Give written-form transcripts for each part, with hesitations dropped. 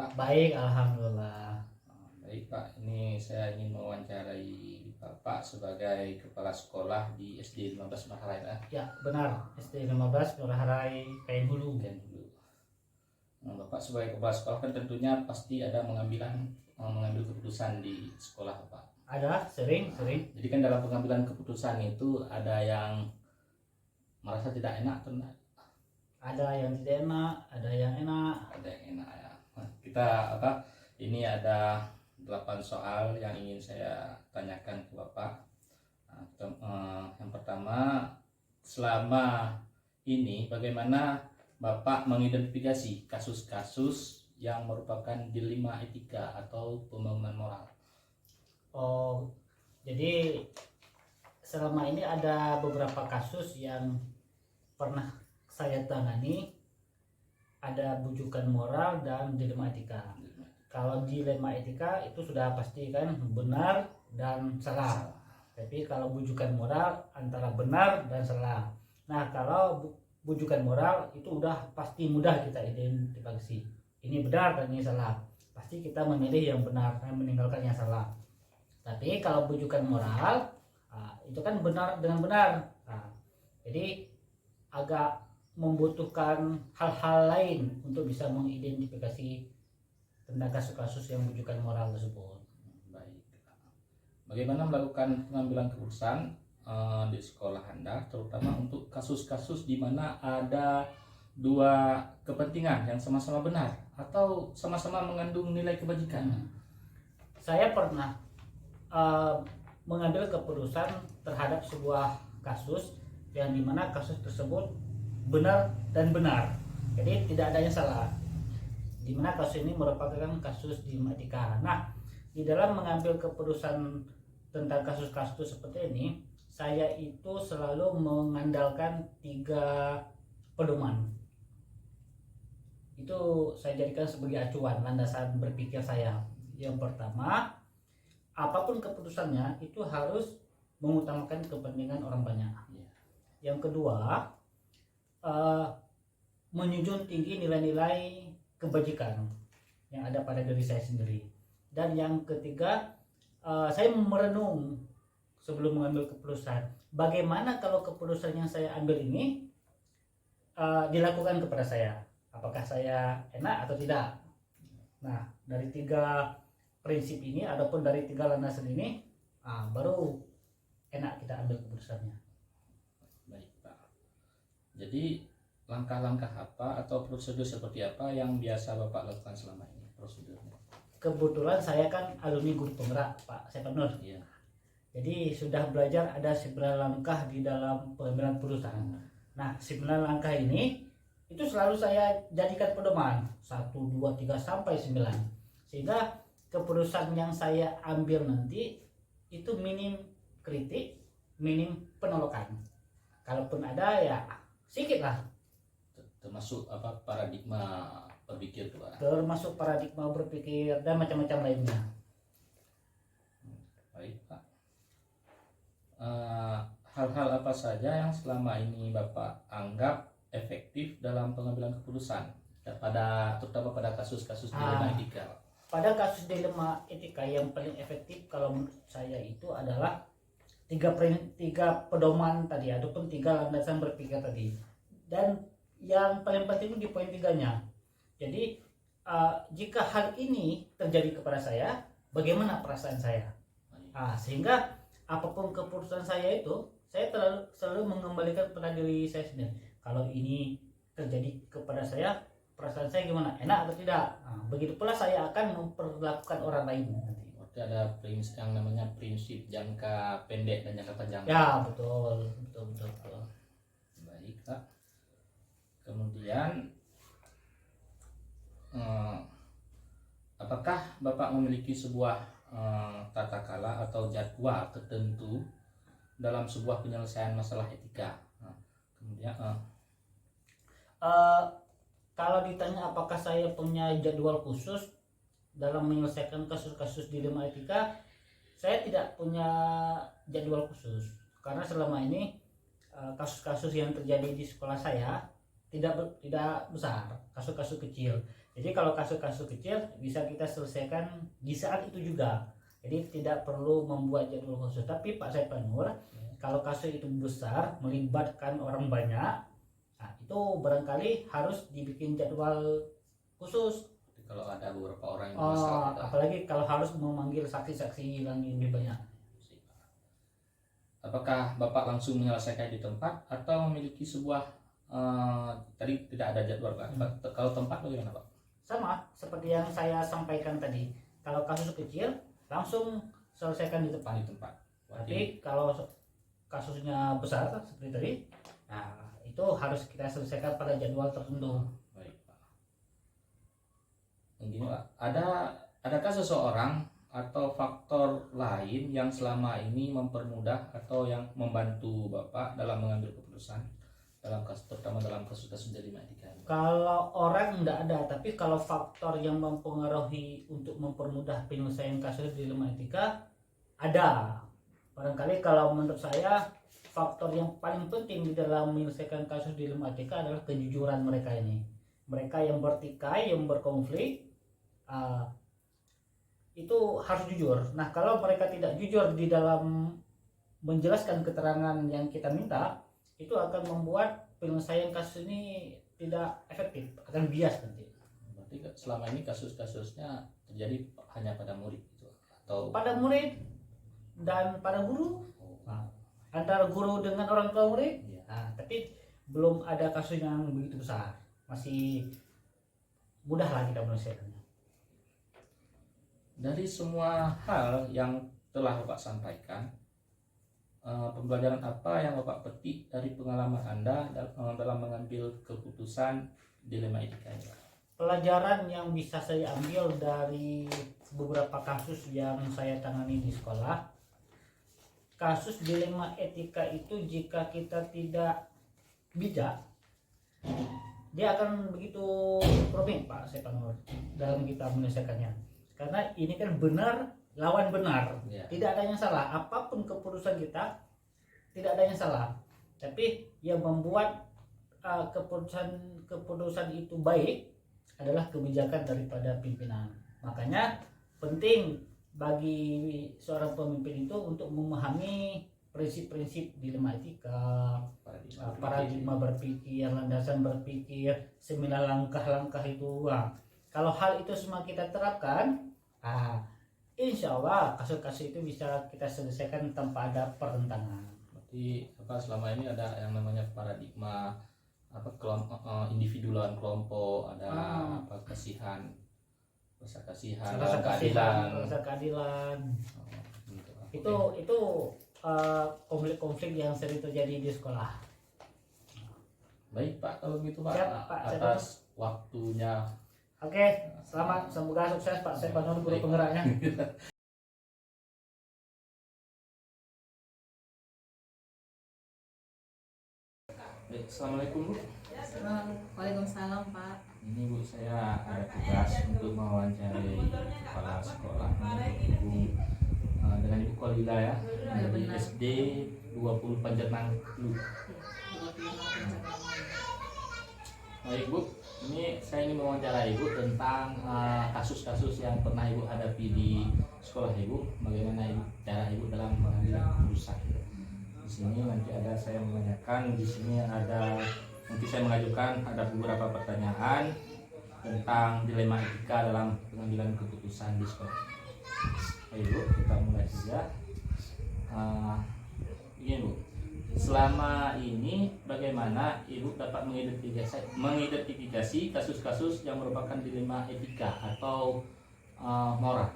Pak? Baik, alhamdulillah. Baik Pak, ini saya ingin mewawancarai Bapak sebagai kepala sekolah di SD 15 Maharai Pak. Ya, benar. SD 15 Kelurahan Harai, Kain Hulu. Dan dulu, Bapak sebagai kepala sekolah kan tentunya pasti ada mengambil keputusan di sekolah Pak. Ada sering. Jadi kan dalam pengambilan keputusan itu ada yang merasa tidak enak atau enggak? Ada yang tidak enak, ada yang enak. Ada yang enak ya. Nah, kita ini ada 8 soal yang ingin saya tanyakan ke Bapak. Yang pertama, selama ini bagaimana Bapak mengidentifikasi kasus-kasus yang merupakan dilema etika atau pembangunan moral? Oh, jadi selama ini ada beberapa kasus yang pernah saya tangani, ada bujukan moral dan dilema etika. Kalau dilema etika itu sudah pasti kan benar dan salah. Tapi kalau bujukan moral antara benar dan salah. Nah, kalau bujukan moral itu udah pasti mudah kita identifikasi. Ini benar dan ini salah. Pasti kita memilih yang benar dan meninggalkan yang salah. Tapi kalau bujukan moral itu kan benar dengan benar. Jadi agak membutuhkan hal-hal lain untuk bisa mengidentifikasi tentang kasus-kasus yang bujukan moral tersebut. Baik. Bagaimana melakukan pengambilan keputusan di sekolah Anda, terutama untuk kasus-kasus di mana ada dua kepentingan yang sama-sama benar atau sama-sama mengandung nilai kebajikan? Saya pernah mengambil keputusan terhadap sebuah kasus yang dimana kasus tersebut benar dan benar, jadi tidak ada yang salah, dimana kasus ini merupakan kasus dilema etika. Nah, di dalam mengambil keputusan tentang kasus-kasus seperti ini, saya itu selalu mengandalkan 3 pedoman. Itu saya jadikan sebagai acuan landasan berpikir saya. Yang pertama, apapun keputusannya itu harus mengutamakan kepentingan orang banyak. Yang kedua, menjunjung tinggi nilai-nilai kebajikan yang ada pada diri saya sendiri. Dan yang ketiga, saya merenung sebelum mengambil keputusan, bagaimana kalau keputusan yang saya ambil ini dilakukan kepada saya, apakah saya enak atau tidak. Nah, dari 3 prinsip ini ataupun dari 3 landasan ini baru enak kita ambil keputusannya. Baik Pak, jadi langkah-langkah apa atau prosedur seperti apa yang biasa Bapak lakukan selama ini prosedurnya? Kebetulan saya kan alumni guru penggerak Pak Sepanur. Iya. Jadi sudah belajar ada 9 langkah di dalam pengambilan keputusan. Nah, 9 langkah ini itu selalu saya jadikan pedoman 1, 2, 3 sampai 9. Sehingga keputusan yang saya ambil nanti itu minim kritik, minim penolakan. Kalaupun ada ya sedikit lah. Termasuk paradigma berpikir tuh Pak. Termasuk paradigma berpikir dan macam-macam lainnya. Baik Pak. Hal-hal apa saja yang selama ini Bapak anggap efektif dalam pengambilan keputusan terutama pada kasus-kasus dilema etika? Pada kasus dilema etika yang paling efektif kalau menurut saya itu adalah 3 pedoman tadi ataupun 3 landasan berpikir tadi. Dan yang paling penting itu di poin 3-nya. Jadi jika hal ini terjadi kepada saya, bagaimana perasaan saya? Sehingga apapun keputusan saya itu, saya selalu mengembalikan pada diri saya sendiri. Kalau ini terjadi kepada saya, perasaan saya gimana? Enak atau tidak? Begitu pula saya akan memperlakukan orang lain nanti. Ada prinsip yang namanya prinsip jangka pendek dan jangka panjang. Ya, betul. Baik Pak. Kemudian apakah Bapak memiliki sebuah tata kala atau jadwal tertentu dalam sebuah penyelesaian masalah etika? Kemudian kalau ditanya apakah saya punya jadwal khusus dalam menyelesaikan kasus-kasus dilema etika, saya tidak punya jadwal khusus karena selama ini kasus-kasus yang terjadi di sekolah saya tidak besar, kasus-kasus kecil. Jadi kalau kasus-kasus kecil bisa kita selesaikan di saat itu juga. Jadi tidak perlu membuat jadwal khusus. Tapi Pak Saipanur, kalau kasus itu besar melibatkan orang banyak, nah itu barangkali harus dibikin jadwal khusus. Kalau ada beberapa orang yang masalah, Apalagi kalau harus memanggil saksi-saksi yang lebih banyak. Apakah Bapak langsung menyelesaikan di tempat atau memiliki sebuah tadi tidak ada jadwal Pak? Kalau tempat bagaimana Pak? Sama seperti yang saya sampaikan tadi. Kalau kasus kecil langsung selesaikan di tempat. Tapi kalau kasusnya besar seperti tadi, nah itu harus kita selesaikan pada jadwal tertentu. Baik Pak. Begini Pak, adakah seseorang atau faktor lain yang selama ini mempermudah atau yang membantu Bapak dalam mengambil keputusan terutama dalam kasus-kasus Delima Etika? Kalau orang tidak ada, tapi kalau faktor yang mempengaruhi untuk mempermudah penyelesaian kasus Delima Etika ada. Barangkali kalau menurut saya faktor yang paling penting di dalam menyelesaikan kasus Delima Etika adalah kejujuran mereka ini. Mereka yang bertikai, yang berkonflik, itu harus jujur. Nah, kalau mereka tidak jujur di dalam menjelaskan keterangan yang kita minta, itu akan membuat penyelesaian kasus ini tidak efektif, akan bias nanti. Berarti selama ini kasus-kasusnya terjadi hanya pada murid gitu, atau pada murid dan pada guru, antara guru dengan orang tua murid, tapi belum ada kasus yang begitu besar, masih mudah lah kita menyelesaikannya. Dari semua hal yang telah Bapak sampaikan, pembelajaran apa yang Bapak petik dari pengalaman Anda dalam mengambil keputusan Dilema Etika ini? Pelajaran yang bisa saya ambil dari beberapa kasus yang saya tangani di sekolah, kasus dilema etika itu jika kita tidak bijak, dia akan begitu rumit Pak Saipanur dalam kita menyelesaikannya. Karena ini kan benar lawan benar, tidak ada yang salah. Apapun keputusan kita, tidak ada yang salah. Tapi yang membuat keputusan itu baik adalah kebijakan daripada pimpinan. Makanya penting bagi seorang pemimpin itu untuk memahami prinsip-prinsip dilema etika, paradigma berpikir, landasan berpikir, 9 langkah-langkah itu. Kalau hal itu semua kita terapkan, insya Allah kasus-kasus itu bisa kita selesaikan tanpa ada pertentangan. Berarti selama ini ada yang namanya paradigma kelompok, individu lawan kelompok, ada rasa kasihan, rasa keadilan. Gitu. Itu konflik-konflik yang sering terjadi di sekolah. Baik Pak, kalau gitu Pak, Pak atas waktunya. Oke, selamat, semoga sukses Pak Saipanur, guru penggeraknya. Assalamualaikum Bu. Waalaikumsalam Pak. Ini Bu, saya ada tugas untuk mewawancarai kepala sekolah Bu, dengan Ibu Kolila ya, dari SD 20 Panjernang Lu. Baik Bu, ini saya ingin mewawancarai Ibu tentang kasus-kasus yang pernah Ibu hadapi di sekolah Ibu. Bagaimana cara Ibu dalam mengambil keputusan. Di sini nanti saya menanyakan, di sini nanti saya mengajukan ada beberapa pertanyaan tentang dilema etika dalam pengambilan keputusan di sekolah. Ayo Bu, kita mulai saja. Begini Bu, selama ini bagaimana Ibu dapat mengidentifikasi kasus-kasus yang merupakan dilema etika atau moral,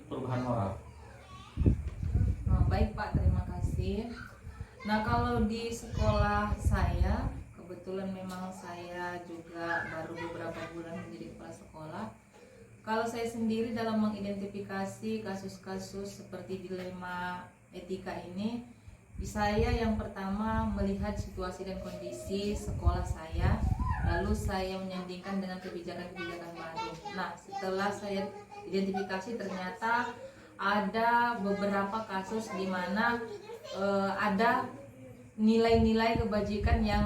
perubahan moral? Baik Pak, terima kasih. Nah, kalau di sekolah saya, kebetulan memang saya juga baru beberapa bulan menjadi kepala sekolah. Kalau saya sendiri dalam mengidentifikasi kasus-kasus seperti dilema etika ini, saya yang pertama melihat situasi dan kondisi sekolah saya, lalu saya menyandingkan dengan kebijakan-kebijakan baru. Nah, setelah saya identifikasi ternyata ada beberapa kasus di mana ada nilai-nilai kebajikan yang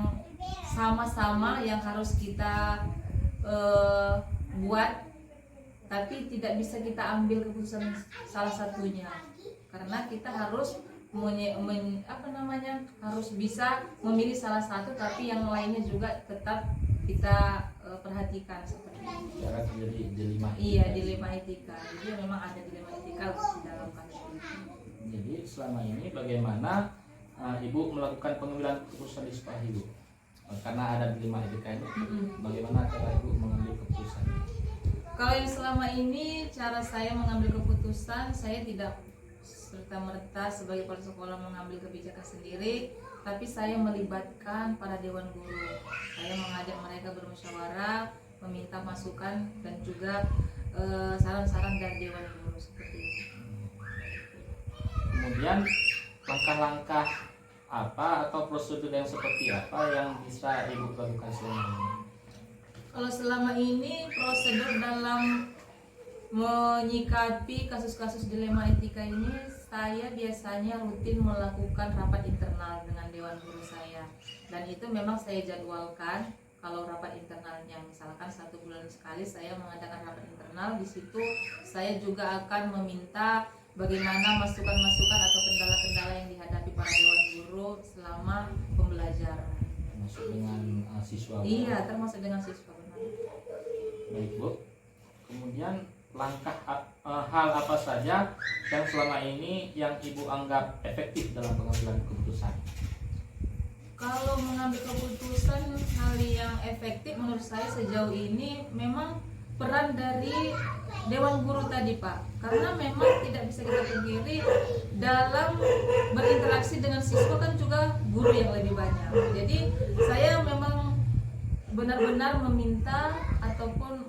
sama-sama yang harus kita buat, tapi tidak bisa kita ambil keputusan salah satunya, karena kita harus harus bisa memilih salah satu, tapi yang lainnya juga tetap kita perhatikan seperti itu. Jangan terjadi dilema. Iya, dilema etika. Jadi memang ada dilema etika di dalam kasus ini. Jadi selama ini bagaimana Ibu melakukan pengambilan keputusan di sekolah Ibu? Karena ada dilema etika itu, bagaimana cara Ibu mengambil keputusan? Kalau yang selama ini cara saya mengambil keputusan, saya tidak serta-merta sebagai kepala sekolah mengambil kebijakan sendiri, tapi saya melibatkan para dewan guru. Saya mengajak mereka bermusyawarah, meminta masukan dan juga saran-saran dari dewan guru seperti itu. Kemudian langkah-langkah apa atau prosedur yang seperti apa yang bisa Ibu lakukan selama ini? Kalau selama ini prosedur dalam menyikapi kasus-kasus dilema etika ini, saya biasanya rutin melakukan rapat internal dengan dewan guru saya, dan itu memang saya jadwalkan. Kalau rapat internalnya misalkan 1 bulan sekali saya mengadakan rapat internal, di situ saya juga akan meminta bagaimana masukan-masukan atau kendala-kendala yang dihadapi para dewan guru selama pembelajaran. Termasuk dengan siswa? Iya, termasuk dengan siswa, benar. Baik Bu. Kemudian langkah hal apa saja yang selama ini yang Ibu anggap efektif dalam pengambilan keputusan? Kalau mengambil keputusan, hal yang efektif menurut saya sejauh ini memang peran dari dewan guru tadi Pak, karena memang tidak bisa kita pungkiri dalam berinteraksi dengan siswa kan juga guru yang lebih banyak. Jadi saya memang benar-benar meminta ataupun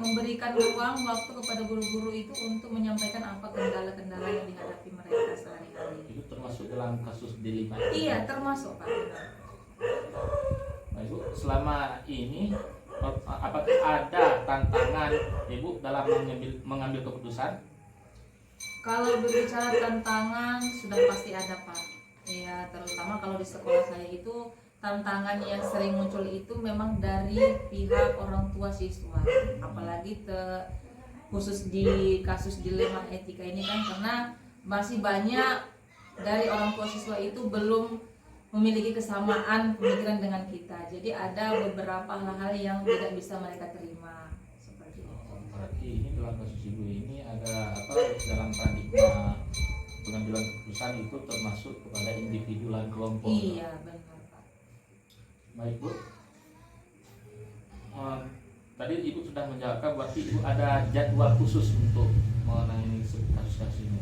memberikan ruang waktu kepada guru-guru itu untuk menyampaikan apa kendala-kendala yang dihadapi mereka sehari-hari. Itu termasuk dalam kasus dilema? Iya, termasuk Pak. Nah, Ibu, selama ini apakah ada tantangan Ibu dalam mengambil keputusan? Kalau berbicara tantangan sudah pasti ada Pak. Ya, terutama kalau di sekolah saya itu tantangan yang sering muncul itu memang dari pihak orang tua siswa, apalagi khusus di kasus dilema etika ini kan, karena masih banyak dari orang tua siswa itu belum memiliki kesamaan pemikiran dengan kita, jadi ada beberapa hal-hal yang tidak bisa mereka terima seperti itu. Berarti ini dalam kasus Ibu ini ada dalam paradigma pengambilan keputusan itu termasuk kepada individu dan kelompok? Iya, benar. Baik Bu, tadi Ibu sudah menjawabkan, berarti Ibu ada jadwal khusus untuk menangani kasus-kasus ini?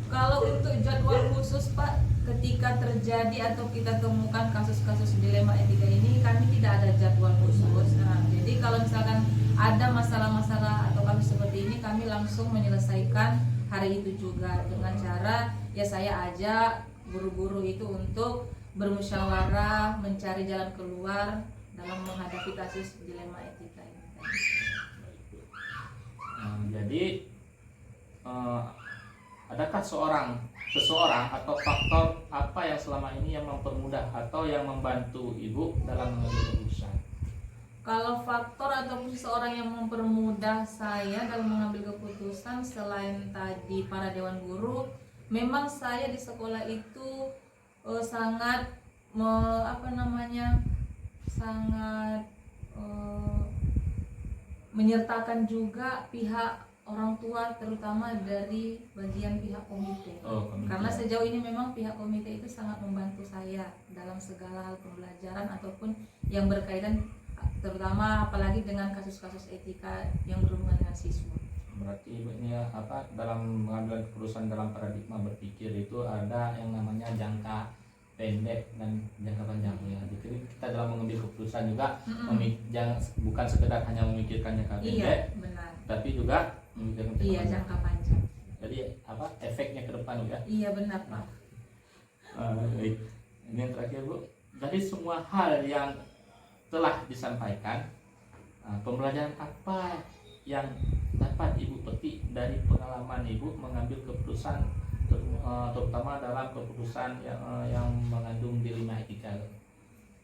Kalau untuk jadwal khusus Pak, ketika terjadi atau kita temukan kasus-kasus dilema etika ini, kami tidak ada jadwal khusus. Nah, jadi kalau misalkan ada masalah-masalah atau kasus seperti ini, kami langsung menyelesaikan hari itu juga dengan cara ya saya ajak guru-guru itu untuk bermusyawarah, mencari jalan keluar dalam menghadapi kasus dilema etika ini. Jadi adakah seseorang atau faktor apa yang selama ini yang mempermudah atau yang membantu Ibu dalam mengambil keputusan? Kalau faktor ataupun seseorang yang mempermudah saya dalam mengambil keputusan selain tadi para dewan guru, memang saya di sekolah itu sangat menyertakan juga pihak orang tua, terutama dari bagian pihak komite. Karena sejauh ini memang pihak komite itu sangat membantu saya dalam segala hal pembelajaran ataupun yang berkaitan, terutama apalagi dengan kasus-kasus etika yang berhubungan dengan siswa. Berarti Ibu ini dalam mengambil keputusan dalam paradigma berpikir itu ada yang namanya jangka pendek dan jangka panjang ya. Jadi kita dalam mengambil keputusan juga bukan sekedar hanya memikirkan jangka pendek, iya, benar, tapi juga memikirkan jangka panjang. Jadi efeknya ke depan ya? Iya benar Pak. Baik. Ini yang terakhir Bu. Dari semua hal yang telah disampaikan, pembelajaran apa yang dapat Ibu petik dari pengalaman Ibu mengambil keputusan, terutama dalam keputusan yang mengandung dilema etika?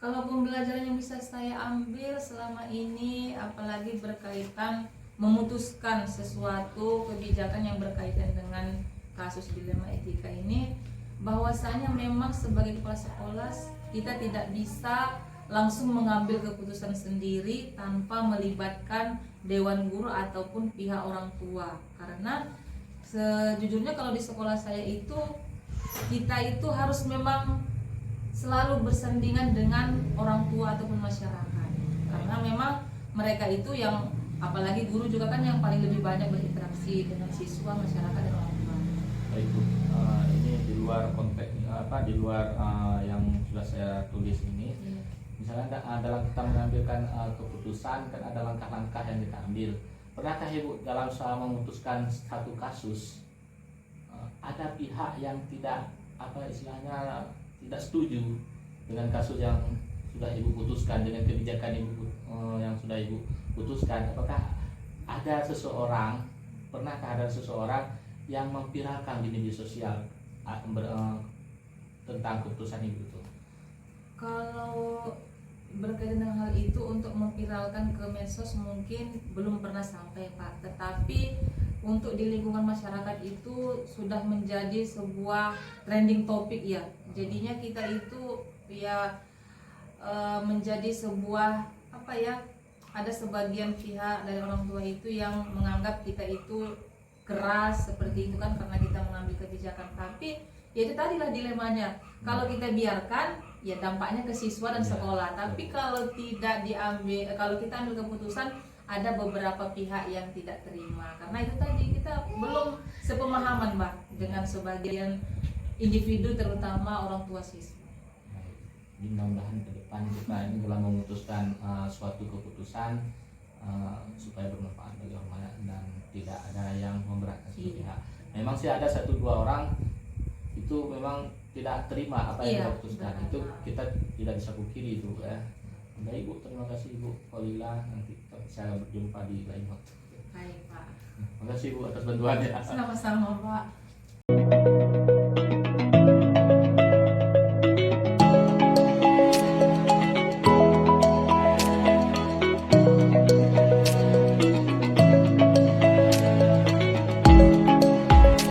Kalau pembelajaran yang bisa saya ambil selama ini, apalagi berkaitan memutuskan sesuatu kebijakan yang berkaitan dengan kasus dilema etika ini, bahwasanya memang sebagai kepala sekolah kita tidak bisa langsung mengambil keputusan sendiri tanpa melibatkan dewan guru ataupun pihak orang tua. Karena sejujurnya kalau di sekolah saya itu, kita itu harus memang selalu bersandingan dengan orang tua ataupun masyarakat, karena memang mereka itu yang, apalagi guru juga kan yang paling lebih banyak berinteraksi dengan siswa, masyarakat, dan orang tua. Baik Bu, ini di luar konteks di luar yang sudah saya tulis ini. Misalnya dalam kita mengambilkan keputusan kan ada langkah-langkah yang kita ambil. Pernahkah Ibu dalam soal memutuskan satu kasus ada pihak yang tidak tidak setuju dengan kasus yang sudah Ibu putuskan, dengan kebijakan Ibu yang sudah Ibu putuskan? Apakah ada seseorang, pernahkah ada seseorang yang memviralkan di media sosial tentang keputusan Ibu itu? Kalau berkaitan dengan hal itu, untuk memviralkan ke medsos mungkin belum pernah sampai Pak, tetapi untuk di lingkungan masyarakat itu sudah menjadi sebuah trending topik ya. Jadinya kita itu ya menjadi sebuah ada sebagian pihak dari orang tua itu yang menganggap kita itu keras seperti itu kan, karena kita mengambil kebijakan. Tapi ya itu tadilah dilemanya, kalau kita biarkan ya dampaknya ke siswa dan sekolah. Tapi kalau tidak diambil, kalau kita ambil keputusan, ada beberapa pihak yang tidak terima, karena itu tadi kita belum sepemahaman Mbak dengan sebagian individu, terutama orang tua siswa. Mudah-mudahan ke depan kita ini dalam memutuskan suatu keputusan supaya bermanfaat bagi orang banyak dan tidak ada yang memberatkan satu pihak. Memang sih ada 1-2 orang itu memang tidak terima apa yang kita putuskan, itu kita tidak bisa pungkiri itu ya. Baik Bu, terima kasih Bu Kholila, nanti saya berjumpa di lain waktu. Baik Pak. Terima kasih Bu atas bantuannya. Sama-sama Pak.